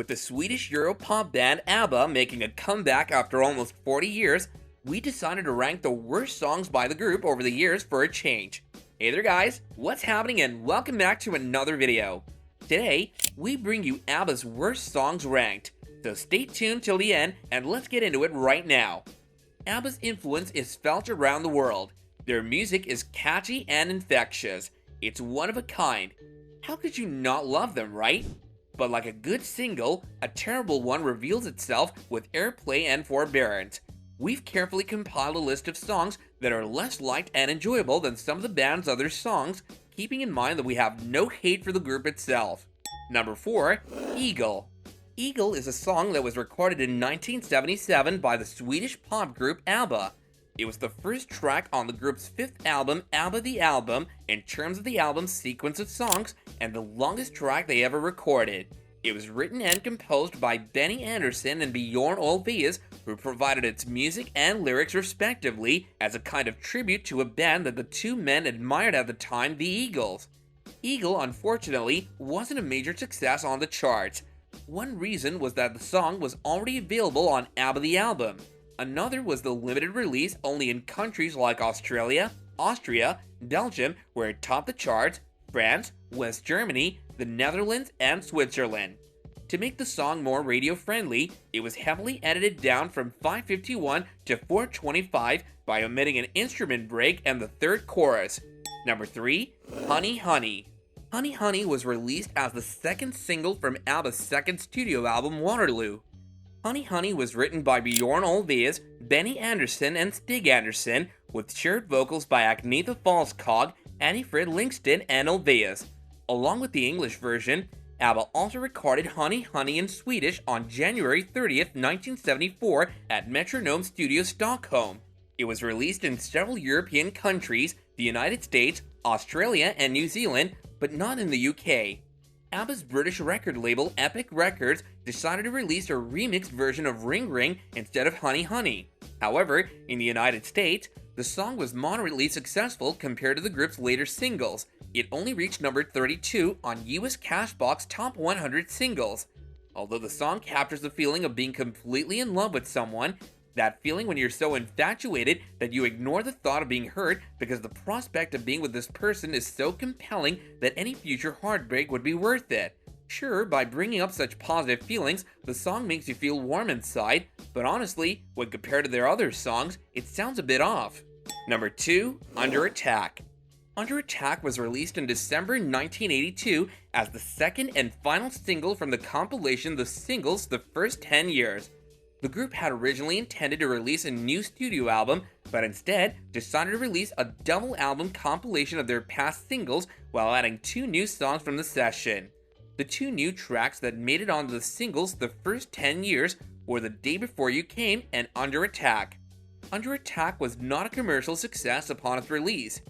With the Swedish Europop band ABBA making a comeback after almost 40 years, we decided to rank the worst songs by the group over the years for a change. Hey there guys, what's happening and welcome back to another video. Today, we bring you ABBA's worst songs ranked, so stay tuned till the end and let's get into it right now. ABBA's influence is felt around the world. Their music is catchy and infectious. It's one of a kind. How could you not love them, right? But like a good single, a terrible one reveals itself with airplay and forbearance. We've carefully compiled a list of songs that are less liked and enjoyable than some of the band's other songs, keeping in mind that we have no hate for the group itself. Number 4, Eagle. Eagle is a song that was recorded in 1977 by the Swedish pop group ABBA. It was the first track on the group's fifth album, ABBA the Album, in terms of the album's sequence of songs, and the longest track they ever recorded. It was written and composed by Benny Andersson and Bjorn Ulvaeus, who provided its music and lyrics respectively as a kind of tribute to a band that the two men admired at the time, the Eagles. Eagle, unfortunately, wasn't a major success on the charts. One reason was that the song was already available on ABBA the Album. Another was the limited release only in countries like Australia, Austria, Belgium, where it topped the charts, France, West Germany, the Netherlands, and Switzerland. To make the song more radio-friendly, it was heavily edited down from 551 to 425 by omitting an instrument break and the third chorus. Number 3, Honey Honey. Honey Honey was released as the second single from ABBA's second studio album, Waterloo. Honey Honey was written by Bjorn Ulvaeus, Benny Andersson, and Stig Andersson, with shared vocals by Agnetha Falskog, Annie Frid Lingston, and Ulvaeus. Along with the English version, ABBA also recorded Honey Honey in Swedish on January 30th, 1974 at Metronome Studio Stockholm. It was released in several European countries, the United States, Australia, and New Zealand, but not in the UK. ABBA's British record label Epic Records decided to release a remixed version of Ring Ring instead of Honey Honey. However, in the United States, the song was moderately successful compared to the group's later singles. It only reached number 32 on US Cashbox Top 100 Singles. Although the song captures the feeling of being completely in love with someone, that feeling when you're so infatuated that you ignore the thought of being hurt because the prospect of being with this person is so compelling that any future heartbreak would be worth it. Sure, by bringing up such positive feelings, the song makes you feel warm inside, but honestly, when compared to their other songs, it sounds a bit off. Number 2, Under Attack. Under Attack was released in December 1982 as the second and final single from the compilation The Singles The First 10 Years. The group had originally intended to release a new studio album, but instead decided to release a double album compilation of their past singles while adding 2 new songs from the session. The 2 new tracks that made it onto the singles The First 10 Years were The Day Before You Came and Under Attack. Under Attack was not a commercial success upon its release.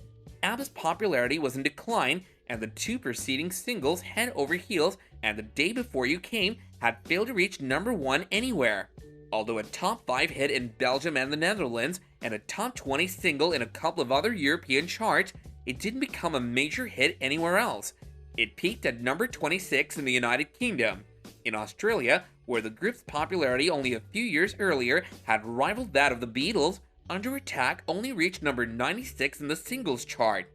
ABBA's popularity was in decline, and the 2 preceding singles, Head Over Heels and The Day Before You Came, had failed to reach number 1 anywhere. Although a top 5 hit in Belgium and the Netherlands, and a top 20 single in a couple of other European charts, it didn't become a major hit anywhere else. It peaked at number 26 in the United Kingdom. In Australia, where the group's popularity only a few years earlier had rivaled that of the Beatles, Under Attack only reached number 96 in the singles chart.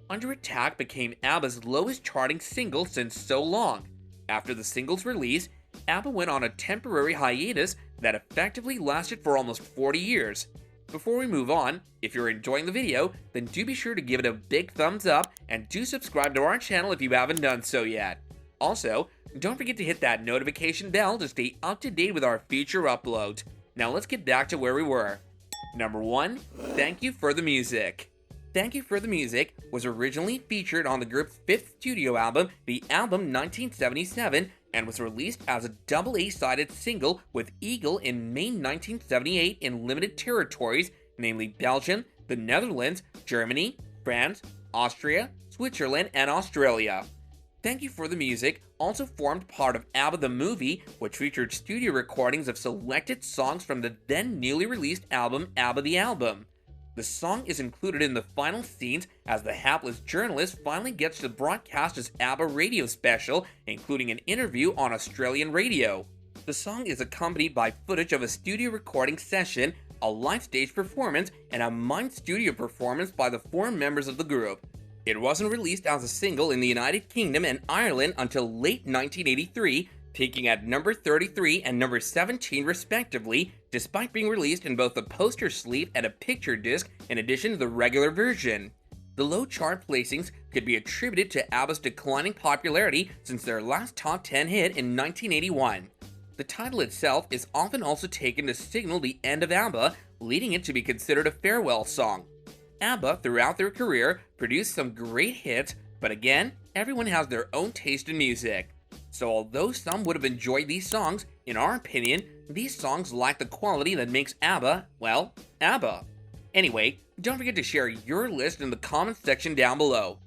Under Attack became ABBA's lowest charting single since so long. After the single's release, ABBA went on a temporary hiatus that effectively lasted for almost 40 years. Before we move on, if you're enjoying the video, then do be sure to give it a big thumbs up and do subscribe to our channel if you haven't done so yet. Also, don't forget to hit that notification bell to stay up to date with our future uploads. Now let's get back to where we were. Number 1, Thank You for the Music. Thank You for the Music was originally featured on the group's 5th studio album, the album 1977, and was released as a double A-sided single with Eagle in May 1978 in limited territories, namely Belgium, the Netherlands, Germany, France, Austria, Switzerland, and Australia. Thank You for the Music also formed part of ABBA the Movie, which featured studio recordings of selected songs from the then newly released album ABBA the Album. The song is included in the final scenes as the hapless journalist finally gets to broadcast his ABBA radio special, including an interview on Australian radio. The song is accompanied by footage of a studio recording session, a live stage performance, and a mime studio performance by the 4 members of the group. It wasn't released as a single in the United Kingdom and Ireland until late 1983, peaking at number 33 and number 17 respectively, despite being released in both a poster sleeve and a picture disc in addition to the regular version. The low chart placings could be attributed to ABBA's declining popularity since their last top 10 hit in 1981. The title itself is often also taken to signal the end of ABBA, leading it to be considered a farewell song. ABBA, throughout their career, produced some great hits, but again, everyone has their own taste in music. So although some would have enjoyed these songs, in our opinion, these songs lack the quality that makes ABBA, well, ABBA. Anyway, don't forget to share your list in the comments section down below.